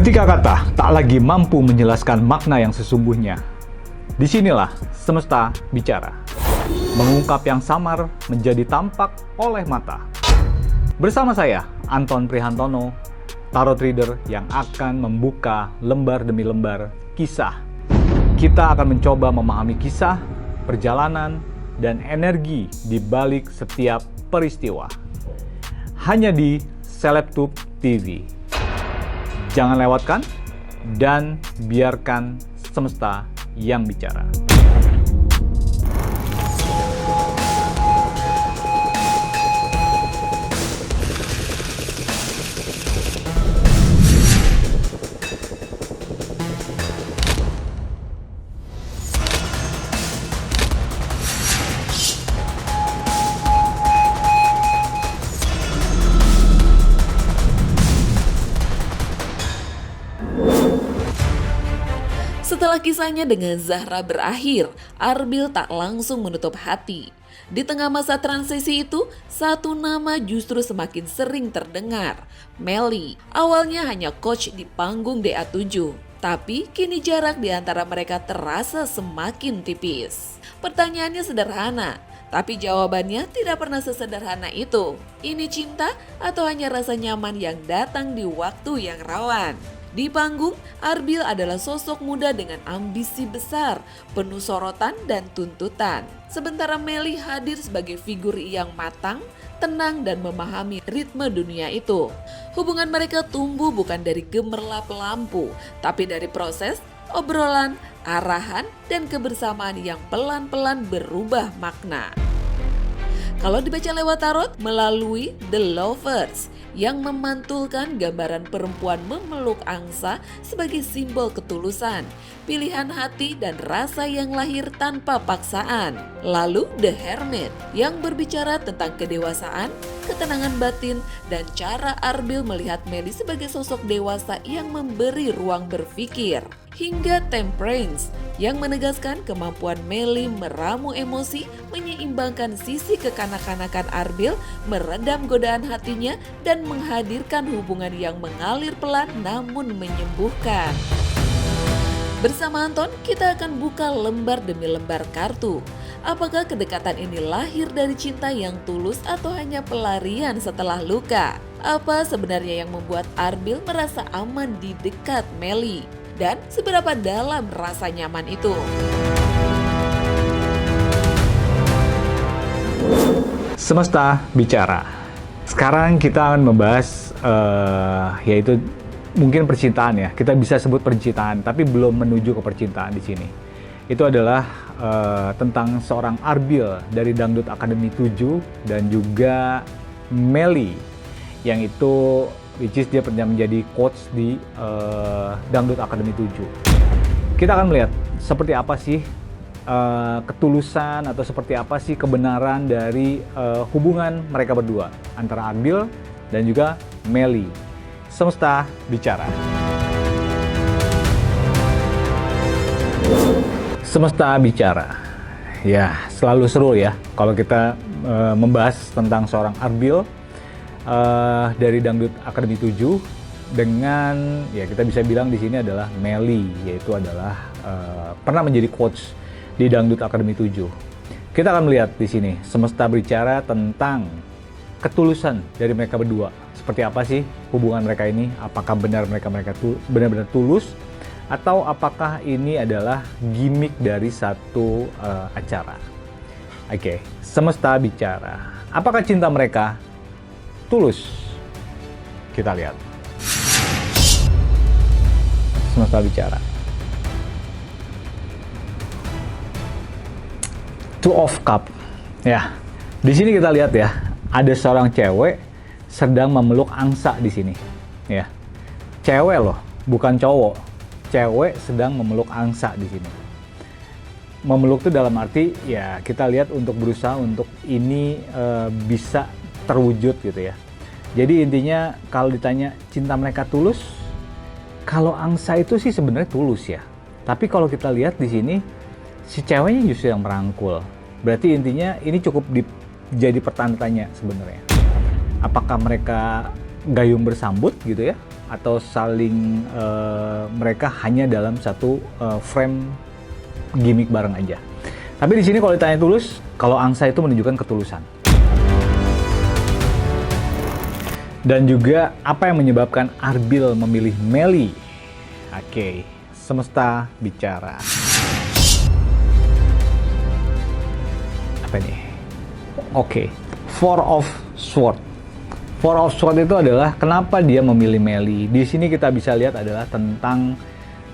Ketika kata tak lagi mampu menjelaskan makna yang sesungguhnya, disinilah semesta bicara. Mengungkap yang samar menjadi tampak oleh mata. Bersama saya, Anton Prihantono, tarot reader yang akan membuka lembar demi lembar kisah. Kita akan mencoba memahami kisah, perjalanan, dan energi di balik setiap peristiwa. Hanya di Celebtube TV. Jangan lewatkan dan biarkan semesta yang bicara. Setelah kisahnya dengan Zahra berakhir, Arbil tak langsung menutup hati. Di tengah masa transisi itu, satu nama justru semakin sering terdengar, Melly. Awalnya hanya coach di panggung DA7, tapi kini jarak di antara mereka terasa semakin tipis. Pertanyaannya sederhana, tapi jawabannya tidak pernah sesederhana itu. Ini cinta atau hanya rasa nyaman yang datang di waktu yang rawan? Di panggung, Arbil adalah sosok muda dengan ambisi besar, penuh sorotan dan tuntutan. Sementara Melly hadir sebagai figur yang matang, tenang dan memahami ritme dunia itu. Hubungan mereka tumbuh bukan dari gemerlap lampu, tapi dari proses, obrolan, arahan, dan kebersamaan yang pelan-pelan berubah makna. Kalau dibaca lewat tarot melalui The Lovers yang memantulkan gambaran perempuan memeluk angsa sebagai simbol ketulusan, pilihan hati dan rasa yang lahir tanpa paksaan. Lalu The Hermit yang berbicara tentang kedewasaan, ketenangan batin, dan cara Arbil melihat Melly sebagai sosok dewasa yang memberi ruang berpikir. Hingga Temperance yang menegaskan kemampuan Melly meramu emosi, menyeimbangkan sisi kekanak-kanakan Arbil, meredam godaan hatinya, dan menghadirkan hubungan yang mengalir pelan namun menyembuhkan. Bersama Anton, kita akan buka lembar demi lembar kartu. Apakah kedekatan ini lahir dari cinta yang tulus atau hanya pelarian setelah luka? Apa sebenarnya yang membuat Arbil merasa aman di dekat Melly? Dan seberapa dalam rasa nyaman itu? Semesta bicara. Sekarang kita akan membahas yaitu mungkin percintaan ya. Kita bisa sebut percintaan, tapi belum menuju ke percintaan di sini. Itu adalah tentang seorang Arbil dari Dangdut Academy 7 dan juga Melly yang itu which is dia pernah menjadi coach di Dangdut Academy 7. Kita akan melihat seperti apa sih ketulusan atau seperti apa sih kebenaran dari hubungan mereka berdua antara Arbil dan juga Melly. Semesta bicara. Semesta bicara. Ya, selalu seru ya kalau kita membahas tentang seorang Arbil dari Dangdut Academy 7 dengan ya kita bisa bilang di sini adalah Melly, yaitu adalah pernah menjadi coach di Dangdut Academy 7. Kita akan melihat di sini semesta bicara tentang ketulusan dari mereka berdua. Seperti apa sih hubungan mereka ini? Apakah benar mereka benar-benar tulus atau apakah ini adalah gimmick dari satu acara? Oke, semesta bicara. Apakah cinta mereka tulus? Kita lihat. Semesta bicara. Two of Cup. Ya, di sini kita lihat ya, ada seorang cewek sedang memeluk angsa di sini. Ya, cewek loh, bukan cowok. Cewek sedang memeluk angsa di sini. Memeluk itu dalam arti ya kita lihat untuk berusaha untuk ini bisa terwujud gitu ya. Jadi intinya kalau ditanya cinta mereka tulus, kalau angsa itu sih sebenarnya tulus ya. Tapi kalau kita lihat di sini si ceweknya justru yang merangkul. Berarti intinya ini cukup jadi pertanyaan sebenarnya. Apakah mereka gayung bersambut gitu ya? atau saling mereka hanya dalam satu frame gimmick bareng aja. Tapi di sini kalau ditanya tulus, kalau angsa itu menunjukkan ketulusan. Dan juga apa yang menyebabkan Arbil memilih Melly? Oke, semesta bicara. Apa nih? Oke, Four of Swords. Four of Swords itu adalah kenapa dia memilih Melly. Di sini kita bisa lihat adalah tentang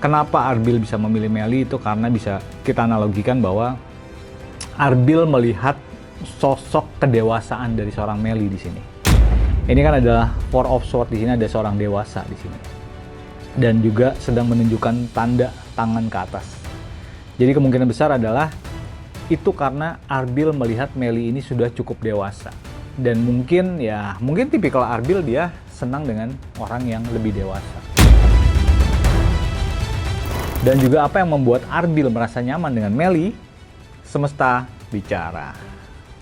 kenapa Arbil bisa memilih Melly, itu karena bisa kita analogikan bahwa Arbil melihat sosok kedewasaan dari seorang Melly di sini. Ini kan adalah Four of Swords, di sini ada seorang dewasa di sini. Dan juga sedang menunjukkan tanda tangan ke atas. Jadi kemungkinan besar adalah itu karena Arbil melihat Melly ini sudah cukup dewasa. Dan mungkin tipikal Arbil dia senang dengan orang yang lebih dewasa. Dan juga apa yang membuat Arbil merasa nyaman dengan Melly? Semesta bicara.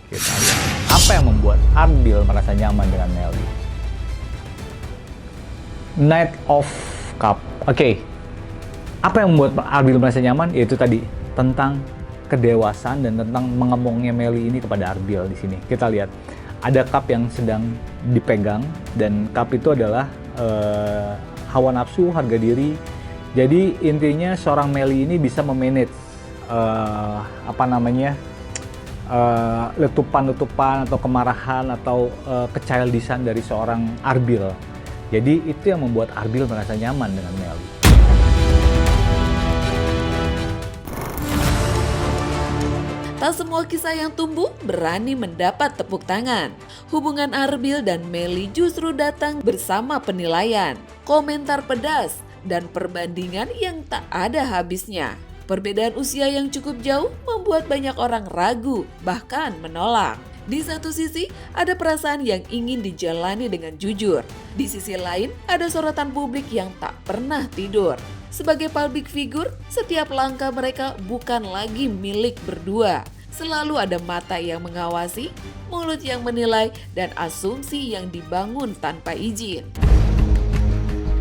Kita lihat apa yang membuat Arbil merasa nyaman dengan Melly. Knight of Cup. Oke. Apa yang membuat Arbil merasa nyaman? Yaitu tadi tentang kedewasaan dan tentang mengemongnya Melly ini kepada Arbil di sini. Kita lihat ada cup yang sedang dipegang, dan cup itu adalah hawa nafsu, harga diri. Jadi intinya seorang Melly ini bisa memanage letupan-letupan atau kemarahan atau kechildishan dari seorang Arbil. Jadi itu yang membuat Arbil merasa nyaman dengan Melly. Tak semua kisah yang tumbuh berani mendapat tepuk tangan. Hubungan Arbil dan Melly justru datang bersama penilaian, komentar pedas, dan perbandingan yang tak ada habisnya. Perbedaan usia yang cukup jauh membuat banyak orang ragu, bahkan menolak. Di satu sisi, ada perasaan yang ingin dijalani dengan jujur. Di sisi lain, ada sorotan publik yang tak pernah tidur. Sebagai public figure, setiap langkah mereka bukan lagi milik berdua. Selalu ada mata yang mengawasi, mulut yang menilai, dan asumsi yang dibangun tanpa izin.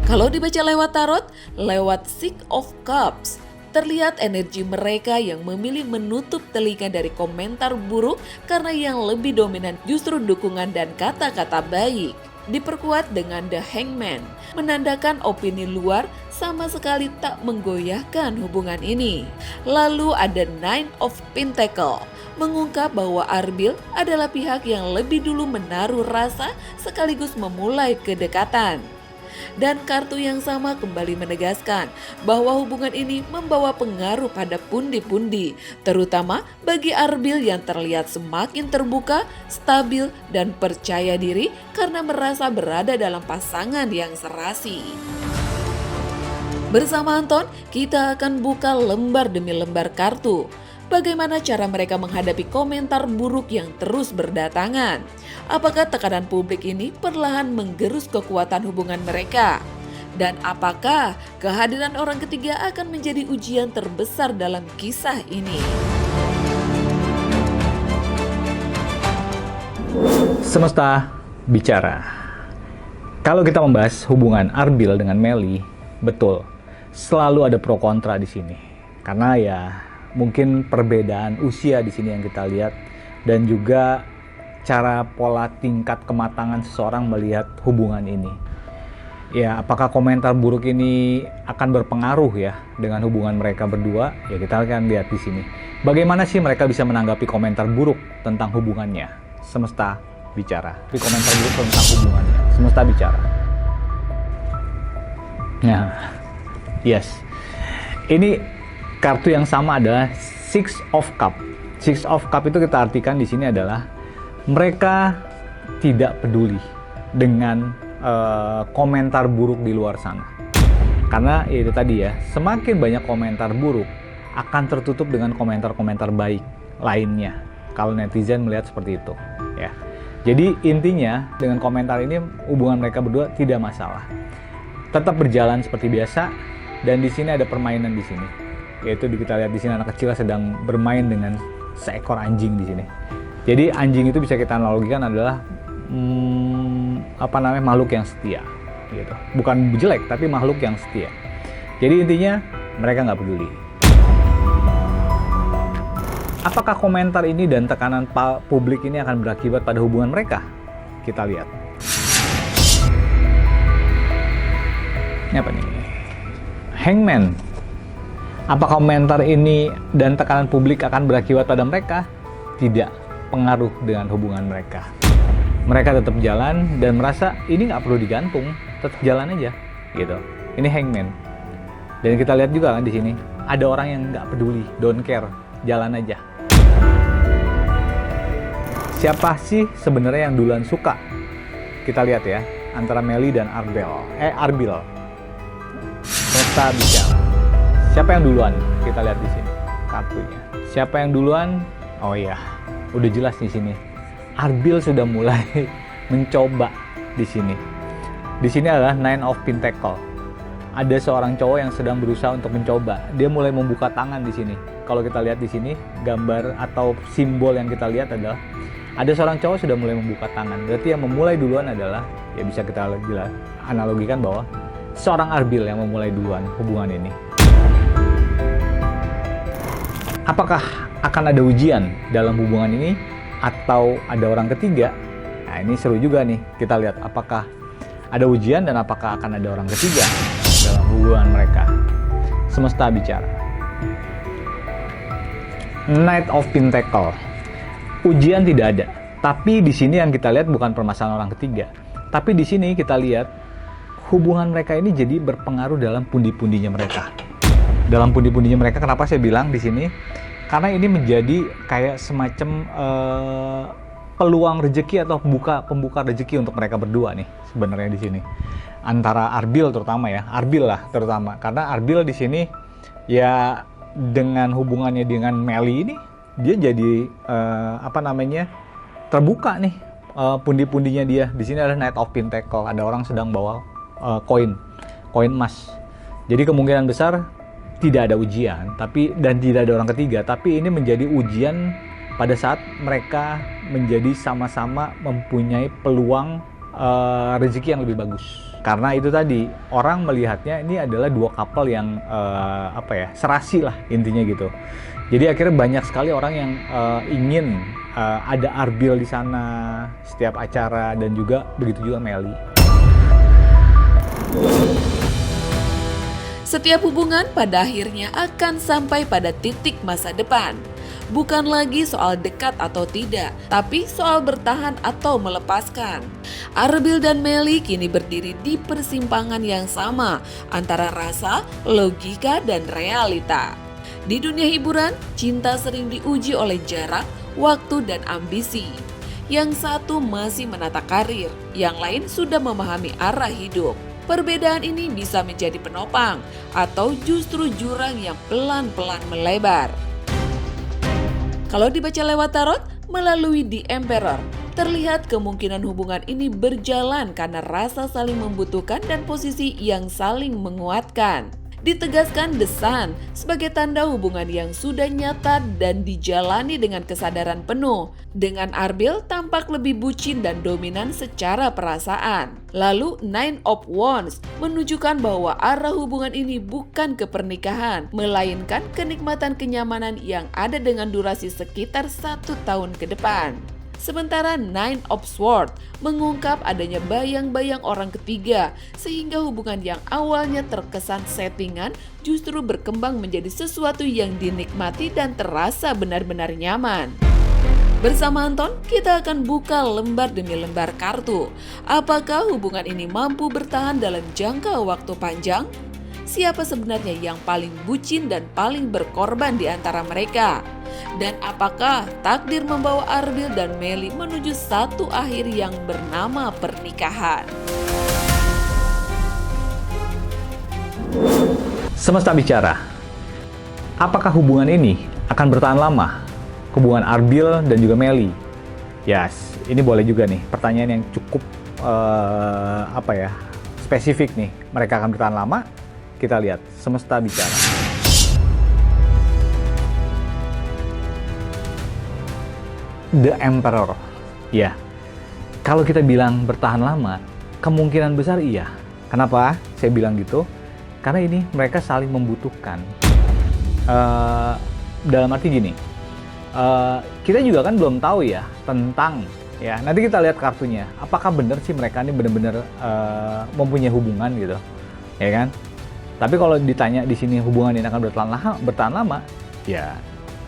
Kalau dibaca lewat tarot, lewat Six of Cups, terlihat energi mereka yang memilih menutup telinga dari komentar buruk karena yang lebih dominan justru dukungan dan kata-kata baik. Diperkuat dengan The Hangman, menandakan opini luar sama sekali tak menggoyahkan hubungan ini. Lalu ada Nine of Pentacles, mengungkap bahwa Arbil adalah pihak yang lebih dulu menaruh rasa sekaligus memulai kedekatan. Dan kartu yang sama kembali menegaskan bahwa hubungan ini membawa pengaruh pada pundi-pundi, terutama bagi Arbil yang terlihat semakin terbuka, stabil, dan percaya diri karena merasa berada dalam pasangan yang serasi. Bersama Anton, kita akan buka lembar demi lembar kartu. Bagaimana cara mereka menghadapi komentar buruk yang terus berdatangan? Apakah tekanan publik ini perlahan menggerus kekuatan hubungan mereka? Dan apakah kehadiran orang ketiga akan menjadi ujian terbesar dalam kisah ini? Semesta bicara. Kalau kita membahas hubungan Arbil dengan Melly, betul, selalu ada pro kontra di sini. Karena ya mungkin perbedaan usia di sini yang kita lihat, dan juga cara pola tingkat kematangan seseorang melihat hubungan ini. Ya, apakah komentar buruk ini akan berpengaruh ya dengan hubungan mereka berdua? Ya, kita akan lihat di sini. Bagaimana sih mereka bisa menanggapi komentar buruk tentang hubungannya? Semesta bicara. Tapi komentar buruk tentang hubungannya. Semesta bicara. Nah, yes. Ini kartu yang sama adalah Six of Cup. Six of Cup itu kita artikan di sini adalah mereka tidak peduli dengan komentar buruk di luar sana. Karena itu tadi ya, semakin banyak komentar buruk akan tertutup dengan komentar-komentar baik lainnya. Kalau netizen melihat seperti itu, ya. Jadi intinya dengan komentar ini hubungan mereka berdua tidak masalah. Tetap berjalan seperti biasa, dan di sini ada permainan di sini. Yaitu kita lihat di sini anak kecil sedang bermain dengan seekor anjing di sini. Jadi anjing itu bisa kita analogikan adalah makhluk yang setia. gitu. Bukan jelek, tapi makhluk yang setia. Jadi intinya mereka nggak peduli. Apakah komentar ini dan tekanan publik ini akan berakibat pada hubungan mereka? Kita lihat. Ini apa nih? Hangman. Apa komentar ini dan tekanan publik akan berakibat pada mereka? Tidak pengaruh dengan hubungan mereka. Mereka tetap jalan dan merasa ini nggak perlu digantung, tetap jalan aja, gitu. Ini Hangman. Dan kita lihat juga kan di sini ada orang yang nggak peduli, don't care, jalan aja. Siapa sih sebenarnya yang duluan suka? Kita lihat ya, antara Melly dan Arbil. Semesta bicara. Siapa yang duluan? Kita lihat di sini kartunya. Siapa yang duluan? Oh iya, udah jelas di sini. Arbil sudah mulai mencoba di sini. Di sini adalah Nine of Pentacles. Ada seorang cowok yang sedang berusaha untuk mencoba. Dia mulai membuka tangan di sini. Kalau kita lihat di sini, gambar atau simbol yang kita lihat adalah ada seorang cowok sudah mulai membuka tangan. Berarti yang memulai duluan adalah, ya bisa kita analogikan bahwa seorang Arbil yang memulai duluan hubungan ini. Apakah akan ada ujian dalam hubungan ini atau ada orang ketiga? Nah, ini seru juga nih. Kita lihat apakah ada ujian dan apakah akan ada orang ketiga dalam hubungan mereka. Semesta bicara. Knight of Pentacles. Ujian tidak ada. Tapi di sini yang kita lihat bukan permasalahan orang ketiga. Tapi di sini kita lihat hubungan mereka ini jadi berpengaruh dalam pundi-pundinya mereka. Dalam pundi-pundinya mereka, kenapa saya bilang di sini? Karena ini menjadi kayak semacam peluang rezeki atau pembuka rezeki untuk mereka berdua nih sebenarnya di sini. Antara Arbil terutama ya, Arbil lah terutama. Karena Arbil di sini ya dengan hubungannya dengan Melly ini dia jadi terbuka nih pundi-pundinya dia. Di sini ada Knight of Pentacles, ada orang sedang bawa koin emas. Jadi kemungkinan besar tidak ada ujian, dan tidak ada orang ketiga, tapi ini menjadi ujian pada saat mereka menjadi sama-sama mempunyai peluang rezeki yang lebih bagus. Karena itu tadi orang melihatnya ini adalah dua couple yang serasi lah intinya gitu. Jadi akhirnya banyak sekali orang yang ingin ada Arbil di sana setiap acara, dan juga begitu juga Melly. Setiap hubungan pada akhirnya akan sampai pada titik masa depan. Bukan lagi soal dekat atau tidak, tapi soal bertahan atau melepaskan. Arbil dan Melly kini berdiri di persimpangan yang sama antara rasa, logika, dan realita. Di dunia hiburan, cinta sering diuji oleh jarak, waktu, dan ambisi. Yang satu masih menata karir, yang lain sudah memahami arah hidup. Perbedaan ini bisa menjadi penopang atau justru jurang yang pelan-pelan melebar. Kalau dibaca lewat tarot melalui The Emperor, terlihat kemungkinan hubungan ini berjalan karena rasa saling membutuhkan dan posisi yang saling menguatkan. Ditegaskan The Sun sebagai tanda hubungan yang sudah nyata dan dijalani dengan kesadaran penuh. Dengan Arbil tampak lebih bucin dan dominan secara perasaan. Lalu Nine of Wands menunjukkan bahwa arah hubungan ini bukan ke pernikahan, melainkan kenikmatan kenyamanan yang ada dengan durasi sekitar 1 tahun ke depan. Sementara Nine of Swords mengungkap adanya bayang-bayang orang ketiga, sehingga hubungan yang awalnya terkesan settingan justru berkembang menjadi sesuatu yang dinikmati dan terasa benar-benar nyaman. Bersama Anton, kita akan buka lembar demi lembar kartu. Apakah hubungan ini mampu bertahan dalam jangka waktu panjang? Siapa sebenarnya yang paling bucin dan paling berkorban di antara mereka? Dan apakah takdir membawa Arbil dan Melly menuju satu akhir yang bernama pernikahan? Semesta bicara. Apakah hubungan ini akan bertahan lama? Hubungan Arbil dan juga Melly. Yes, ini boleh juga nih. Pertanyaan yang cukup spesifik nih. Mereka akan bertahan lama? Kita lihat. Semesta bicara. The Emperor. Ya, kalau kita bilang bertahan lama, kemungkinan besar iya. Kenapa saya bilang gitu? Karena ini mereka saling membutuhkan. Dalam arti gini, kita juga kan belum tahu ya tentang, ya nanti kita lihat kartunya. Apakah benar sih mereka ini benar-benar mempunyai hubungan gitu, ya kan? Tapi kalau ditanya di sini hubungan ini akan bertahan lama, ya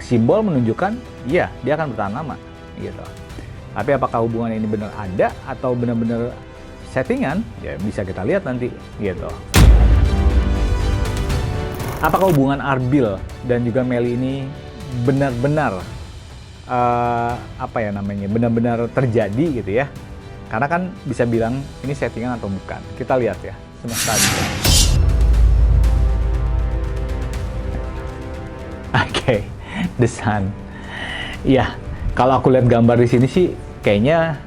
simbol menunjukkan iya dia akan bertahan lama gitu. Tapi apakah hubungan ini benar ada atau benar-benar settingan, ya bisa kita lihat nanti gitu. Apakah hubungan Arbil dan juga Melly ini benar-benar benar-benar terjadi gitu ya? Karena kan bisa bilang ini settingan atau bukan. Kita lihat ya semesta. Oke, The Sun. Ya, kalau aku lihat gambar di sini sih kayaknya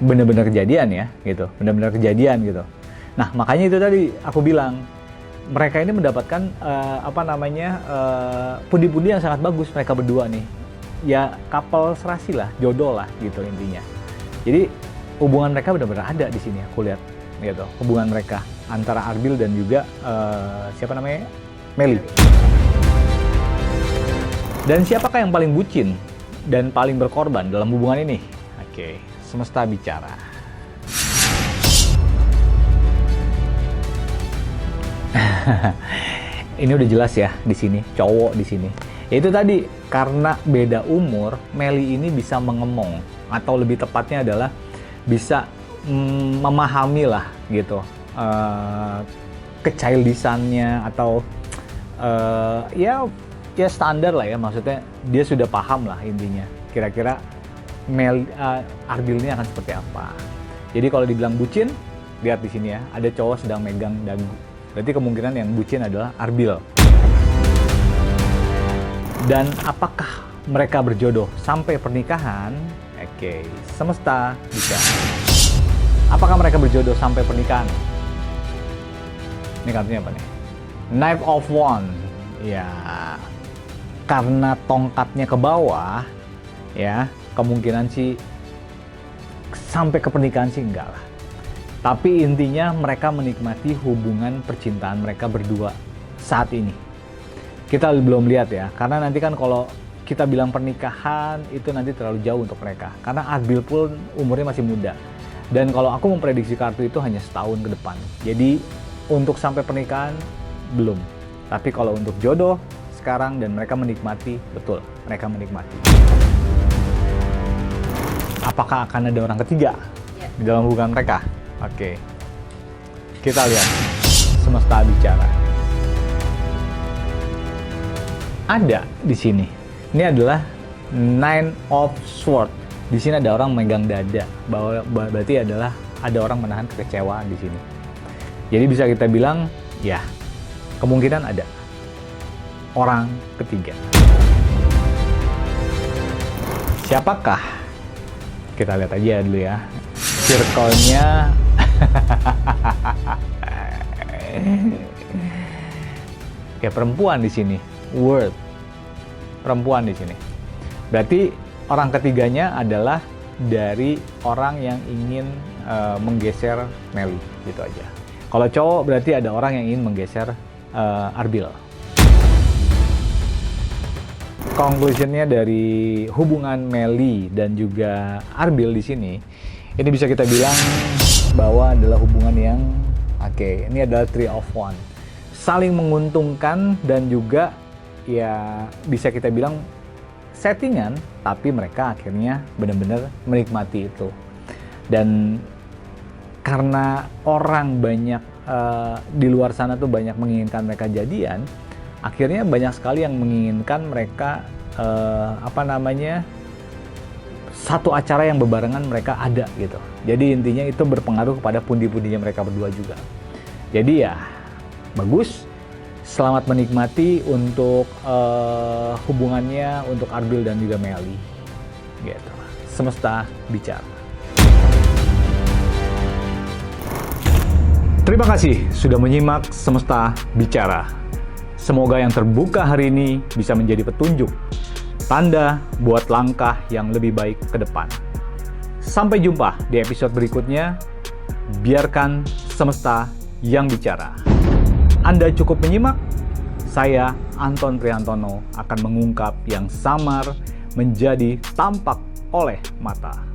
benar-benar kejadian ya, gitu. Benar-benar kejadian gitu. Nah, makanya itu tadi aku bilang mereka ini mendapatkan pundi-pundi yang sangat bagus mereka berdua nih. Ya, couple serasi lah, jodoh lah gitu intinya. Jadi hubungan mereka benar-benar ada di sini aku lihat, gitu. Hubungan mereka antara Arbil dan juga Melly. Dan siapakah yang paling bucin dan paling berkorban dalam hubungan ini? Oke, semesta bicara. Ini udah jelas ya di sini, cowok di sini. Itu tadi karena beda umur, Melly ini bisa mengemong atau lebih tepatnya adalah bisa memahami lah gitu kechildish-annya atau ya standar lah ya, maksudnya dia sudah paham lah intinya kira-kira Arbil ini akan seperti apa. Jadi kalau dibilang bucin, lihat di sini ya, ada cowok sedang megang dagu. Berarti kemungkinan yang bucin adalah Arbil. Dan apakah mereka berjodoh sampai pernikahan? Oke, semesta bisa. Apakah mereka berjodoh sampai pernikahan? Ini kartunya apa nih? Knight of Wands. Ya, karena tongkatnya ke bawah, ya kemungkinan sih sampai ke pernikahan sih enggak lah. Tapi intinya mereka menikmati hubungan percintaan mereka berdua saat ini. Kita belum lihat ya, karena nanti kan kalau kita bilang pernikahan itu nanti terlalu jauh untuk mereka. Karena Arbil pun umurnya masih muda. Dan kalau aku memprediksi kartu itu hanya setahun ke depan. Jadi untuk sampai pernikahan belum. Tapi kalau untuk jodoh sekarang dan mereka menikmati, betul, mereka menikmati. Apakah akan ada orang ketiga di dalam hubungan mereka? Oke. Kita lihat semesta bicara. Ada di sini. Ini adalah Nine of Swords. Di sini ada orang megang dada. Berarti adalah ada orang menahan kekecewaan di sini. Jadi bisa kita bilang, ya, kemungkinan ada orang ketiga. Siapakah? Kita lihat aja dulu ya. Circle-nya. Kayak perempuan di sini. Word. Perempuan di sini. Berarti orang ketiganya adalah dari orang yang ingin menggeser Melly, gitu aja. Kalau cowok berarti ada orang yang ingin menggeser Arbil. Conclusionnya dari hubungan Melly dan juga Arbil di sini, ini bisa kita bilang bahwa adalah hubungan yang ini adalah Three of Wands, saling menguntungkan dan juga ya bisa kita bilang settingan, tapi mereka akhirnya benar-benar menikmati itu. Dan karena orang banyak di luar sana tuh banyak menginginkan mereka jadian, akhirnya banyak sekali yang menginginkan mereka satu acara yang berbarengan mereka ada gitu. Jadi intinya itu berpengaruh kepada pundi-pundinya mereka berdua juga. Jadi ya bagus, selamat menikmati untuk hubungannya untuk Arbil dan juga Melly gitu. Semesta bicara. Terima kasih sudah menyimak Semesta Bicara. Semoga yang terbuka hari ini bisa menjadi petunjuk, tanda buat langkah yang lebih baik ke depan. Sampai jumpa di episode berikutnya. Biarkan semesta yang bicara. Anda cukup menyimak, saya Anton Prihantono akan mengungkap yang samar menjadi tampak oleh mata.